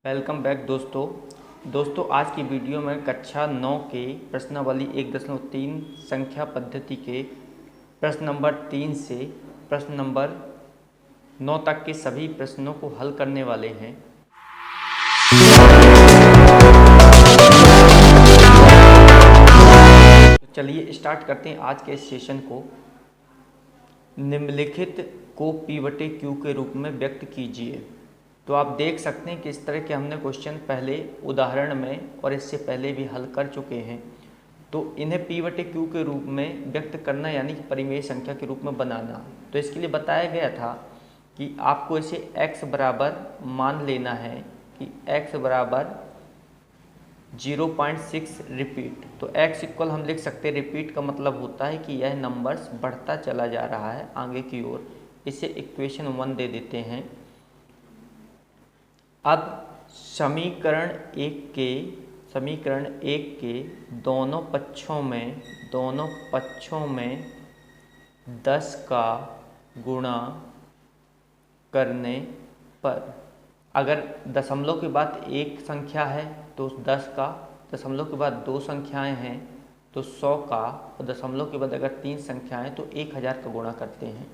Welcome back दोस्तों आज की वीडियो में कक्षा 9 के प्रश्नावली 1.3 संख्या पद्धति के प्रश्न नंबर 3 से प्रश्न नंबर 9 तक के सभी प्रश्नों को हल करने वाले हैं। तो चलिए स्टार्ट करते हैं आज के इस सेशन को। निम्नलिखित को P/Q के रूप में व्यक्त कीजिए। तो आप देख सकते हैं कि इस तरह के हमने क्वेश्चन पहले उदाहरण में और इससे पहले भी हल कर चुके हैं। तो इन्हें P/Q के रूप में व्यक्त करना यानी कि परिमेय संख्या के रूप में बनाना। तो इसके लिए बताया गया था कि आपको इसे x बराबर मान लेना है कि x बराबर 0.6 रिपीट। तो x इक्वल हम लिख सकते हैं, रिपीट का मतलब होता है कि यह नंबर्स बढ़ता चला जा रहा है आगे की ओर। इसे इक्वेशन 1 दे देते हैं। अब समीकरण एक के दोनों पक्षों में 10 का गुणा करने पर, अगर दशमलव के बाद एक संख्या है तो 10 का, दशमलव के बाद दो संख्याएं हैं तो 100 का, और दशमलव के बाद अगर 3 संख्याएं तो 1000 का गुणा करते हैं।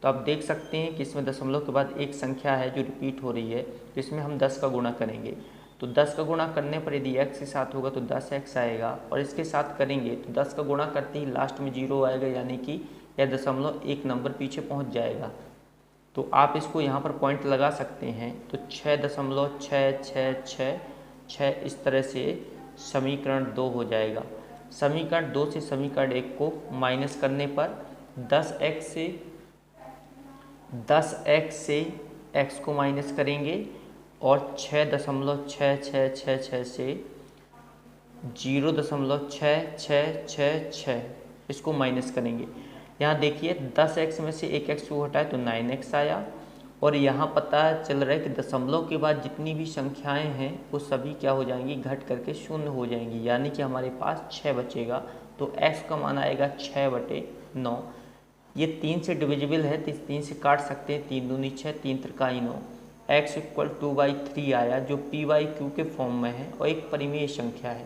तो आप देख सकते हैं कि इसमें दशमलव के बाद एक संख्या है जो रिपीट हो रही है, जिसमें हम 10 का गुणा करेंगे। तो 10 का गुणा करने पर यदि x के साथ होगा तो 10x आएगा, और इसके साथ करेंगे तो 10 का गुणा करते ही लास्ट में 0 आएगा, यानी कि यह दशमलव एक नंबर पीछे पहुंच जाएगा। तो आप इसको यहाँ पर पॉइंट लगा सकते हैं। तो 6.66666 इस तरह से समीकरण 2 हो जाएगा। समीकरण 2 से समीकरण 1 को माइनस करने पर 10x से x को माइनस करेंगे और 6.6666 से 0.6666 इसको माइनस करेंगे। यहाँ देखिए 10x में से एक x को हटाए तो 9x आया, और यहाँ पता चल रहा है कि दशमलव के बाद जितनी भी संख्याएं हैं वो सभी क्या हो जाएंगी, घट करके 0 हो जाएंगी, यानी कि हमारे पास 6 बचेगा। तो x का मान आएगा 6/9। ये 3 से डिविजिबल है तो 3 से काट सकते हैं, 3 दूनी 6, 3 त्रिकाई 9। x इक्वल 2/3 आया जो P/Q के फॉर्म में है और एक परिमेय संख्या है।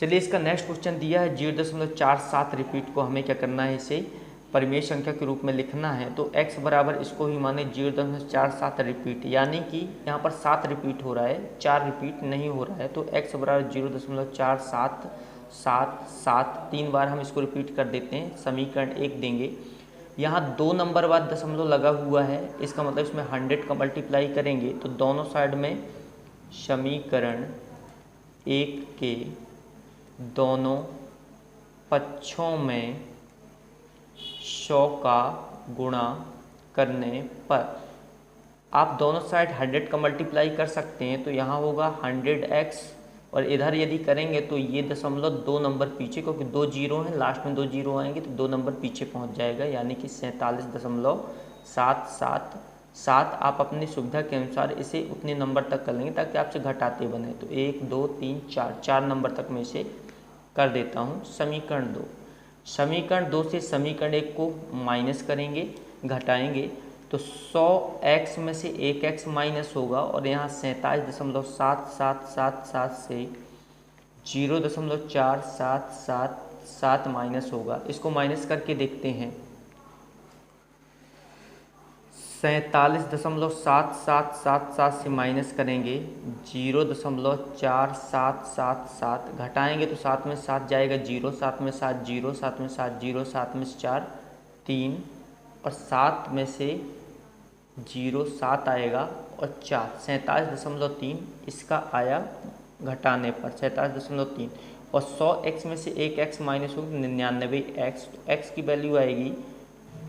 चलिए इसका नेक्स्ट क्वेश्चन दिया है 0.47 रिपीट को हमें क्या करना है, इसे परिमेय संख्या के रूप में लिखना है। तो x बराबर इसको ही माने 0.47 रिपीट, यानी कि यहाँ पर 7 रिपीट हो रहा है, 4 रिपीट नहीं हो रहा है। तो x बराबर 0.4777 3 बार हम इसको रिपीट कर देते हैं, समीकरण 1 देंगे। यहाँ 2 नंबर बाद दशमलव लगा हुआ है, इसका मतलब इसमें 100 का मल्टीप्लाई करेंगे तो दोनों साइड में समीकरण 1 के दोनों पक्षों में 100 का गुणा करने पर, आप दोनों साइड 100 का मल्टीप्लाई कर सकते हैं। तो यहाँ होगा 100x, और इधर यदि करेंगे तो ये दशमलव 2 नंबर पीछे, क्योंकि 2 जीरो हैं, लास्ट में 2 जीरो आएंगे तो 2 नंबर पीछे पहुँच जाएगा, यानी कि 47.777। आप अपनी सुविधा के अनुसार इसे उतने नंबर तक कर लेंगे ताकि आपसे घटाते बने। तो 1 2 3 4 नंबर तक मैं इसे कर देता हूँ। समीकरण 2 से समीकरण 1 को माइनस करेंगे, घटाएंगे तो 100x में से 1x माइनस होगा, और यहाँ 47.7777 से 0.4777 माइनस होगा। इसको माइनस करके देखते हैं। 47.7777 से माइनस करेंगे 0.4777, घटाएंगे तो 7 में 7 जाएगा 0, 7 में 7 0, 7 में 7 0, 7 में 4 3, और 7 में से 0 7 आएगा और 4 47.3 इसका आया घटाने पर 47.3, और 100x में से 1x माइनस होगी 99x। तो x की वैल्यू आएगी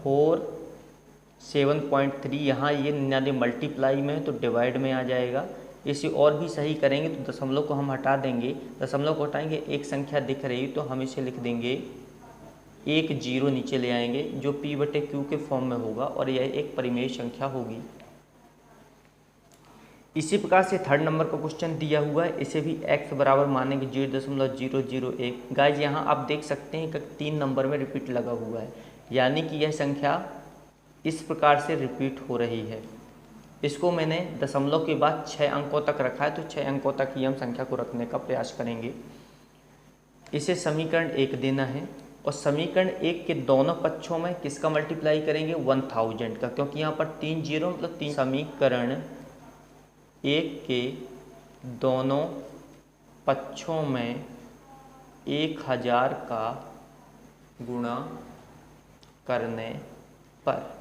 473। यहाँ ये 99 मल्टीप्लाई में है तो डिवाइड में आ जाएगा। इसे और भी सही करेंगे तो दशमलव को हम हटा देंगे, दशमलव को हटाएंगे, एक संख्या दिख रही तो हम इसे लिख देंगे, एक 0 नीचे ले आएंगे जो P/Q के फॉर्म में होगा, और यह एक परिमेय संख्या होगी। इसी प्रकार से थर्ड नंबर का क्वेश्चन दिया हुआ है, इसे भी x बराबर मानेंगे 0.001। गाइज यहाँ आप देख सकते हैं कि 3 नंबर में रिपीट लगा हुआ है, यानी कि यह संख्या इस प्रकार से रिपीट हो रही है। इसको मैंने दशमलव के बाद 6 अंकों तक रखा है, तो 6 अंकों तक ही हम संख्या को रखने का प्रयास करेंगे। इसे समीकरण 1 देना है और समीकरण 1 के दोनों पक्षों में किसका मल्टीप्लाई करेंगे 1000 का, क्योंकि यहाँ पर 3 जीरो मतलब 3। समीकरण 1 के दोनों पक्षों में 1000 का गुणा करने पर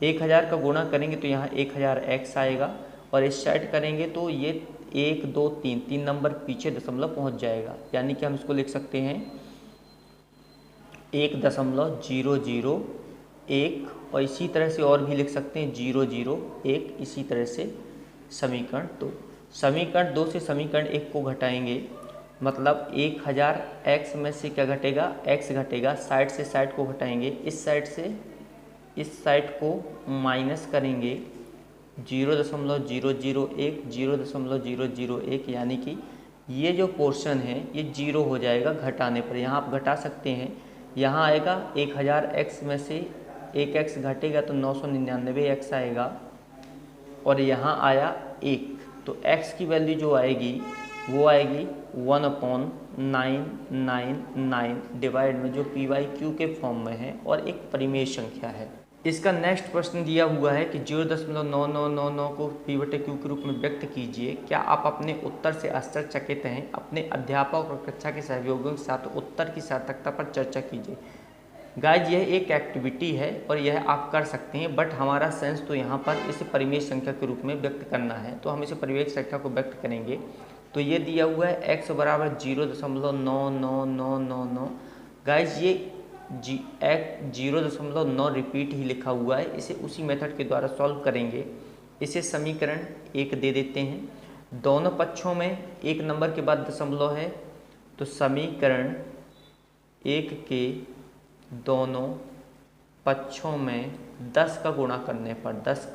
1000 का गुणा करेंगे तो यहाँ 1000x आएगा और इस साइड करेंगे तो ये 1 2 3 नंबर पीछे दशमलव पहुँच जाएगा, यानी कि हम इसको लिख सकते हैं 1.001 और इसी तरह से और भी लिख सकते हैं 001, इसी तरह से समीकरण 2। समीकरण 2 से समीकरण 1 को घटाएंगे, मतलब 1000x में से क्या घटेगा, x घटेगा, साइड से साइड को घटाएंगे, इस साइड से इस साइड को माइनस करेंगे 0.001 0.001, यानी कि ये जो पोर्शन है ये 0 हो जाएगा घटाने पर। यहाँ आप घटा सकते हैं, यहाँ आएगा 1000x में से 1x घटेगा तो 999x आएगा और यहाँ आया 1, तो x की वैल्यू जो आएगी वो आएगी 1/999 डिवाइड में, जो p/q के फॉर्म में है और एक परिमेय संख्या है। इसका नेक्स्ट प्रश्न दिया हुआ है कि 0.9999 को p/q के रूप में व्यक्त कीजिए। क्या आप अपने उत्तर से आश्चर्यचकित हैं? अपने अध्यापक और कक्षा के सहयोगियों के साथ उत्तर की सार्थकता पर चर्चा कीजिए। गाइज यह एक एक्टिविटी है और यह आप कर सकते हैं, बट हमारा सेंस तो यहाँ पर इसे परिमेय संख्या के रूप में व्यक्त करना है, तो हम इसे परिमेय संख्या को व्यक्त करेंगे। तो ये दिया हुआ है x बराबर 0.99999। गाइज ये 0.9 रिपीट ही लिखा हुआ है, इसे उसी मेथड के द्वारा सॉल्व करेंगे। इसे समीकरण 1 दे देते हैं, दोनों पक्षों में 1 नंबर के बाद दशमलव है, तो समीकरण 1 के दोनों पक्षों में 10 का गुणा करने पर 10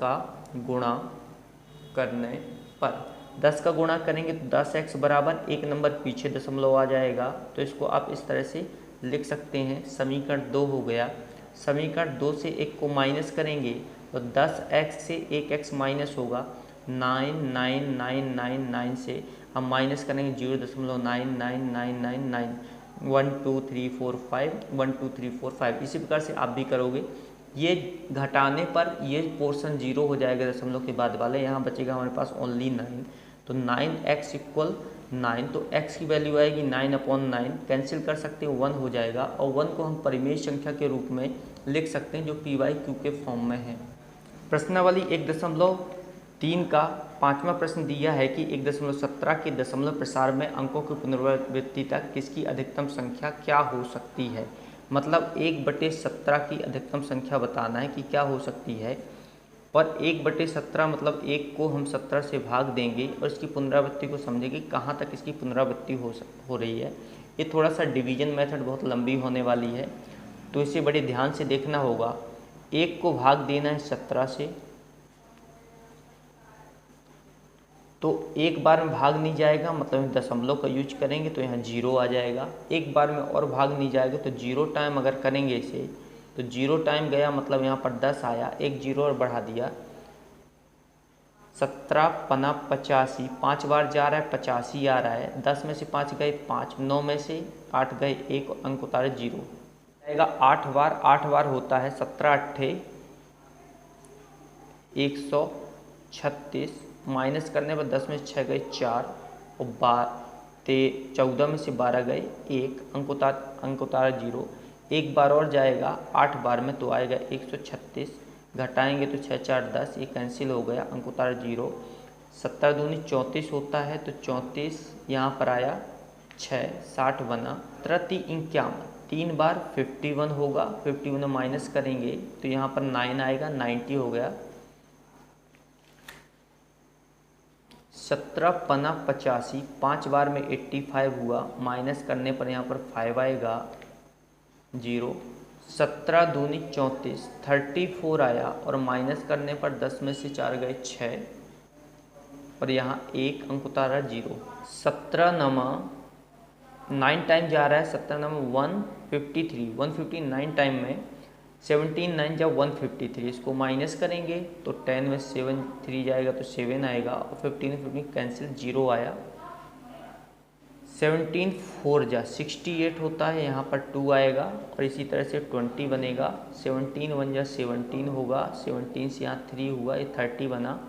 का गुणा करेंगे तो 10x बराबर 1 नंबर पीछे दशमलव आ जाएगा, तो इसको आप इस तरह से लिख सकते हैं। समीकरण 2 हो गया। समीकरण 2 से 1 को माइनस करेंगे तो 10x से 1x माइनस होगा, 99999 से हम माइनस करेंगे 0.99999 1 2 3 4 5 1 2 3 4 5। इसी प्रकार से आप भी करोगे। ये घटाने पर ये पोर्शन 0 हो जाएगा दशमलव के बाद वाले, यहाँ बचेगा हमारे पास ओनली 9, तो 9x इक्वल 9, तो x की वैल्यू आएगी 9/9, कैंसिल कर सकते हैं 1 हो जाएगा और 1 को हम परिमेय संख्या के रूप में लिख सकते हैं जो p/q के फॉर्म में है। प्रश्नावली 1.3 का 5वां प्रश्न दिया है कि 1.17 के दशमलव प्रसार में अंकों की पुनरावृत्ति तक किसकी अधिकतम संख्या क्या हो सकती है। मतलब 1/17 की अधिकतम संख्या बताना है कि क्या हो सकती है, और 1/17 मतलब 1 को हम 17 से भाग देंगे और इसकी पुनरावृत्ति को समझेंगे कहाँ तक इसकी पुनरावृत्ति हो रही है। ये थोड़ा सा डिवीजन मेथड बहुत लंबी होने वाली है, तो इसे बड़े ध्यान से देखना होगा। 1 को भाग देना है 17 से, तो एक बार में भाग नहीं जाएगा, मतलब दशमलव का यूज करेंगे तो यहाँ 0 आ जाएगा। एक बार में और भाग नहीं जाएगा तो 0 टाइम अगर करेंगे इसे तो 0 टाइम गया, मतलब यहाँ पर 10 आया, एक 0 और बढ़ा दिया, 17 पना 85, 5 बार जा रहा है 85 आ रहा है, 10 में से 5 गए 5, 9 में से 8 गए 1, अंक उतारे 0 आएगा। 8 बार होता है 17 8 136, माइनस करने पर 10 में से 6 गए 4 और 14 में से 12 गए 1, अंक उतारा 0, एक बार और जाएगा 8 बार में तो आएगा 136, घटाएंगे तो 6 4 10, ये कैंसिल हो गया, अंक उतारा 0। 17 दूनी 34 होता है तो 34 यहाँ पर आया 6, 60 बना, 53 3 बार 51 होगा, 51 माइनस करेंगे तो यहाँ पर 9 आएगा, 90 हो गया। 17 पना 85, 5 बार में 85 हुआ, माइनस करने पर यहाँ पर 5 आएगा 0। 17 दूनी 34, 34 आया और माइनस करने पर 10 में से 4 गए 6 और यहाँ 1, अंक उतारा 0। 17 नमा 9 टाइम जा रहा है, 17 नमा 153, 159 टाइम में 17 9 जब 153, इसको माइनस करेंगे तो 10 में 7 3 जाएगा तो 7 आएगा, और 15 कैंसिल, 0 आया। 17 4 जा 68 होता है, यहाँ पर 2 आएगा, और इसी तरह से 20 बनेगा। 17 1 जा 17 होगा, 17 से यहाँ 3 हुआ, ये 30 बना।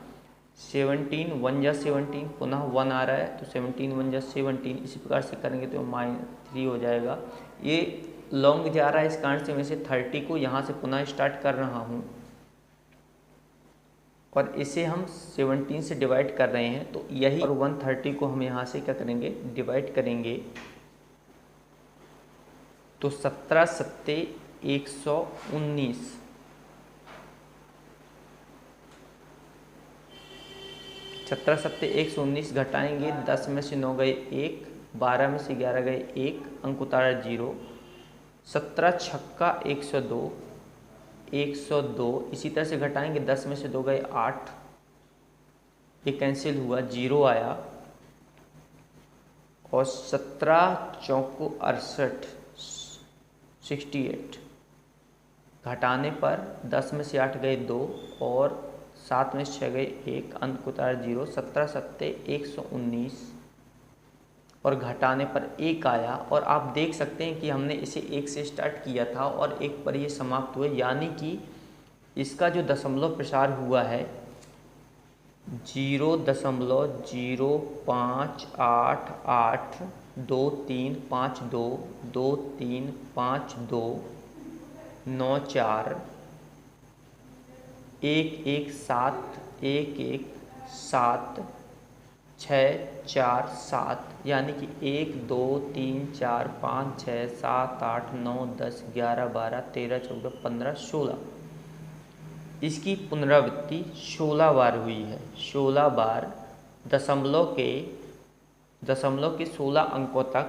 17 1 जा 17, पुनः 1 आ रहा है तो 17 1 जा 17, इसी प्रकार से करेंगे तो -3 हो जाएगा। ये लॉन्ग जा रहा है, इस कारण से मैं इसे 30 को यहाँ से पुनः स्टार्ट कर रहा हूँ, और इसे हम 17 से डिवाइड कर रहे हैं, तो यही, और 130 को हम यहाँ से क्या करेंगे, डिवाइड करेंगे, तो 17 सत्ते 119, 17 सत्ते 119 घटाएंगे, 10 में से 9 गए 1, 12 में से 11 गए 1, अंक उतारा 0, 17 छक्का 102, 102, इसी तरह से घटाएंगे, 10 में से 2 गए 8, ये कैंसिल हुआ, 0 आया, और 17 चौको 68, 68 घटाने पर 10 में से 8 गए 2, और 7 में से 6 गए 1, अंक उतारा 0, 17 सत्ते 119, और घटाने पर 1 आया। और आप देख सकते हैं कि हमने इसे 1 से स्टार्ट किया था और 1 पर ये समाप्त हुए, यानी कि इसका जो दशमलव प्रसार हुआ है 0.05882352 2352 94 117117 यानी कि 1 2 3 4 5 6 7 8 9 10 11 12 13 14 15 16, इसकी पुनरावृत्ति 16 बार हुई है। 16 बार दशमलव के 16 अंकों तक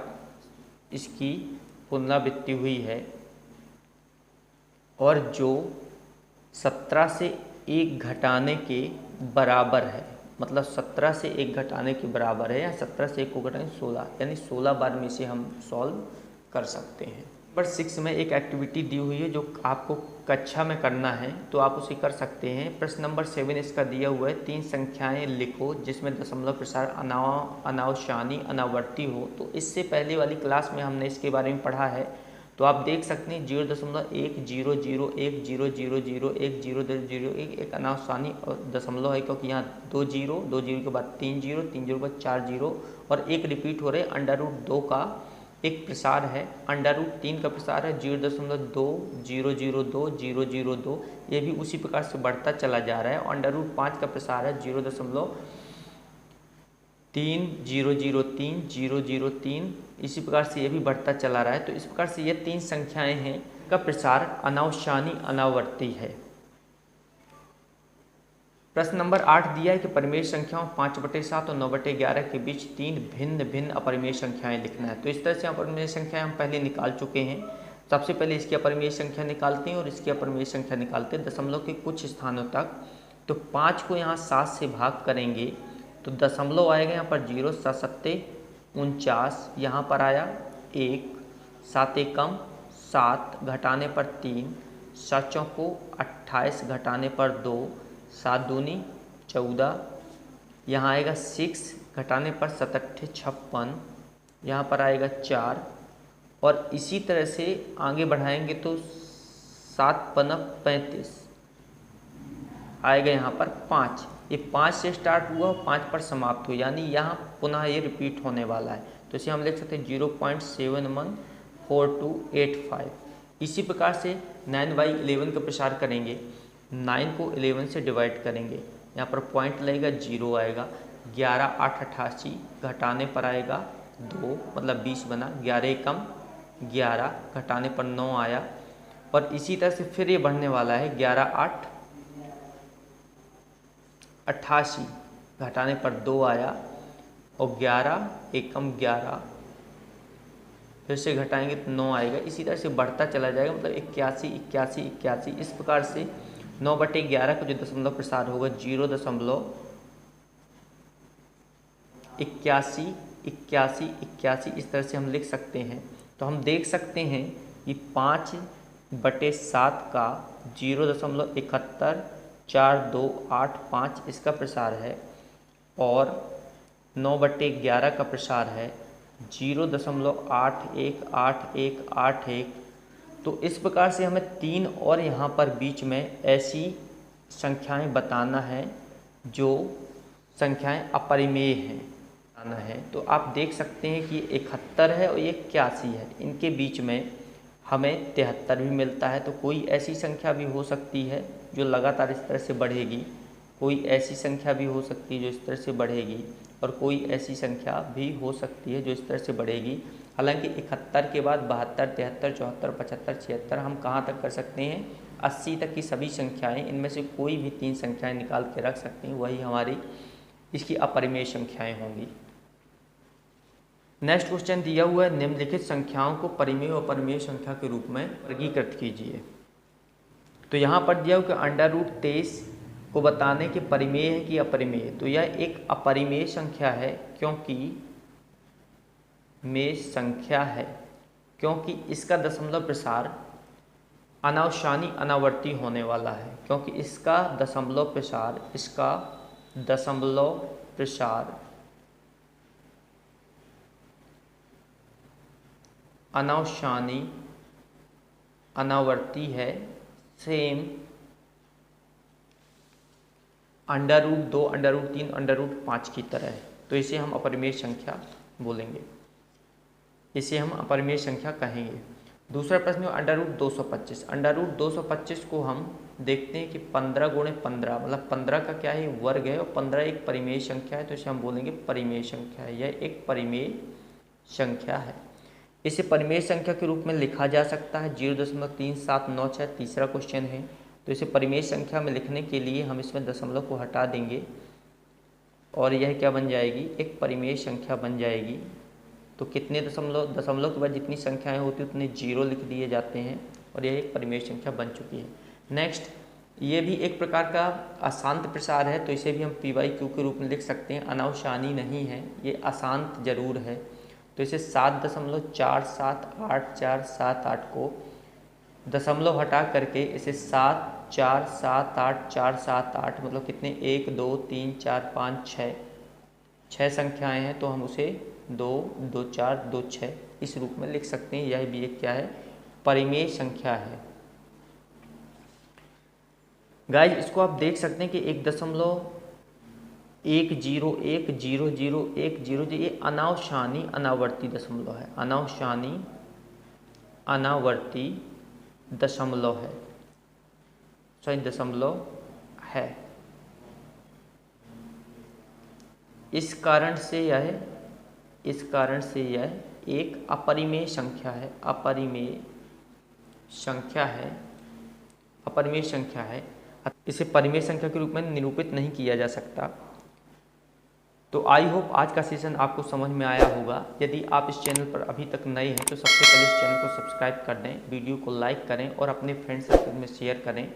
इसकी पुनरावृत्ति हुई है, और जो 17 से 1 घटाने के बराबर है, मतलब 17 से 1 घटाने के बराबर है, या 17 से 1 को घटाएं 16, यानी 16 बार में से हम सॉल्व कर सकते हैं। नंबर 6 में एक एक्टिविटी दी हुई है जो आपको कक्षा में करना है, तो आप उसे कर सकते हैं। प्रश्न नंबर 7 इसका दिया हुआ है, 3 संख्याएं लिखो जिसमें दशमलव प्रसार अनावशानी अनावर्ती हो। तो इससे पहले वाली क्लास में हमने इसके बारे में पढ़ा है, तो आप देख सकते हैं 0.1001 एक अनावसानी दशमलव है, क्योंकि यहाँ 2 जीरो के बाद 3 जीरो, 3 जीरो के बाद 4 जीरो, और एक रिपीट हो रहे। √2 का एक प्रसार है, √3 का प्रसार है 0.2002, ये भी उसी प्रकार से बढ़ता चला जा रहा है। √5 का प्रसार है 0.3003, इसी प्रकार से ये भी बढ़ता चला रहा है। तो इस प्रकार से ये 3 संख्याएं हैं का प्रसार अनावशानी अनावर्ती है। प्रश्न नंबर 8 दिया है कि परिमेय संख्याओं 5/7 और 9/11 के बीच 3 भिन्न भिन्न अपरिमेय संख्याएं लिखना है। तो इस तरह से अपरिमेय संख्याएं हम पहले निकाल चुके हैं। सबसे पहले इसकी अपरिमेय संख्या निकालते हैं और इसकी अपरिमेय संख्या निकालते हैं दशमलव के कुछ स्थानों तक। तो 5 को यहाँ 7 से भाग करेंगे तो दशमलव आएगा यहाँ पर 0, 7 सत्ते 49, यहाँ पर आया 1, 7 एकम 7 घटाने पर 3, 7 चौको 28 घटाने पर 2, 7 दूनी 14, यहाँ आएगा 6 घटाने पर 7 अट्ठे 56, यहाँ पर आएगा 4, और इसी तरह से आगे बढ़ाएंगे तो 7 पनप 35 आएगा, यहाँ पर 5। ये 5 से स्टार्ट हुआ और 5 पर समाप्त हुआ, यानी यहाँ पुनः ये रिपीट होने वाला है। तो इसे हम लिख सकते हैं 0.714285। इसी प्रकार से 9/11 का प्रसार करेंगे, 9 को 11 से डिवाइड करेंगे, यहाँ पर पॉइंट लगेगा 0 आएगा। 11 8 88 घटाने पर आएगा 2, मतलब 20 बना। 11 एकम 11 घटाने पर 9 आया, और इसी तरह से फिर ये बढ़ने वाला है। 11 8 88 घटाने पर 2 आया, और 11 एकम 11 फिर से घटाएंगे तो 9 आएगा। इसी तरह से बढ़ता चला जाएगा, मतलब 81 81 81। इस प्रकार से 9/11 का जो दशमलव प्रसार होगा 0.81 इस तरह से हम लिख सकते हैं। तो हम देख सकते हैं कि 5 बटे 7 का 0.714285 इसका प्रसार है और 9/11 का प्रसार है 0.818181। तो इस प्रकार से हमें 3 और यहाँ पर बीच में ऐसी संख्याएं बताना है जो संख्याएं अपरिमेय हैं बताना है। तो आप देख सकते हैं कि 71 है और ये 81 है, इनके बीच में हमें 73 भी मिलता है। तो कोई ऐसी संख्या भी हो सकती है जो लगातार इस तरह से बढ़ेगी, कोई ऐसी संख्या भी हो सकती है जो इस तरह से बढ़ेगी, और कोई ऐसी संख्या भी हो सकती है जो इस तरह से बढ़ेगी। हालांकि 71 के बाद 72, 73, 74, 75, 76 हम कहाँ तक कर सकते हैं, 80 तक की सभी संख्याएं, इनमें से कोई भी 3 संख्याएं निकाल के रख सकते हैं, वही हमारी इसकी अपरिमेय संख्याएं होंगी। नेक्स्ट क्वेश्चन दिया हुआ है, निम्नलिखित संख्याओं को परिमेय और अपरिमेय संख्या के रूप में वर्गीकृत कीजिए। तो यहाँ पर दिया हुआ कि √23 को बताने के परिमेय है कि अपरिमेय। तो यह एक अपरिमेय संख्या है क्योंकि इसका दशमलव प्रसार अनावशानी अनावर्ती होने वाला है, क्योंकि इसका दशमलव प्रसार अनावशानी अनावर्ती है, सेम √2, √3, √5 की तरह है। तो इसे हम अपरिमेय संख्या बोलेंगे, इसे हम अपरिमेय संख्या कहेंगे। दूसरा प्रश्न √225। √225 को हम देखते हैं कि 15 × 15 मतलब 15 का क्या है, वर्ग है, और 15 एक परिमेय संख्या है, तो इसे हम बोलेंगे परिमेय संख्या है। यह एक परिमेय संख्या है। इसे परिमेय संख्या के रूप में लिखा जा सकता है 0.3796। तीसरा क्वेश्चन है। तो इसे परिमेय संख्या में लिखने के लिए हम इसमें दशमलव को हटा देंगे और यह क्या बन जाएगी, एक परिमेय संख्या बन जाएगी। तो कितने दशमलव के बाद जितनी संख्याएं होती हैं उतने 0 लिख दिए जाते हैं और यह एक परिमेय संख्या बन चुकी है। नेक्स्ट, ये भी एक प्रकार का अशांत प्रसार है, तो इसे भी हम PYQ के रूप में लिख सकते हैं। अनावशानी नहीं है, ये अशांत जरूर है। तो इसे 7.47848 को दशमलव हटा करके इसे 7478478 मतलब कितने, 1 2 3 4 5 6 संख्याएं हैं, तो हम उसे 2 2 4 2 6 इस रूप में लिख सकते हैं। यह भी एक क्या है, परिमेय संख्या है। गाइज इसको आप देख सकते हैं कि 1.10100100 ये अनावशानी अनावर्ती दशमलव है, अनावशानी अनावर्ती दशमलव है, सही दशमलव है। इस कारण से यह एक अपरिमेय संख्या है, अपरिमेय संख्या है। इसे परिमेय संख्या के रूप में निरूपित नहीं किया जा सकता। तो आई होप आज का सेशन आपको समझ में आया होगा। यदि आप इस चैनल पर अभी तक नए हैं तो सबसे पहले इस चैनल को सब्सक्राइब कर दें, वीडियो को लाइक करें और अपने फ्रेंड सर्कल में शेयर करें।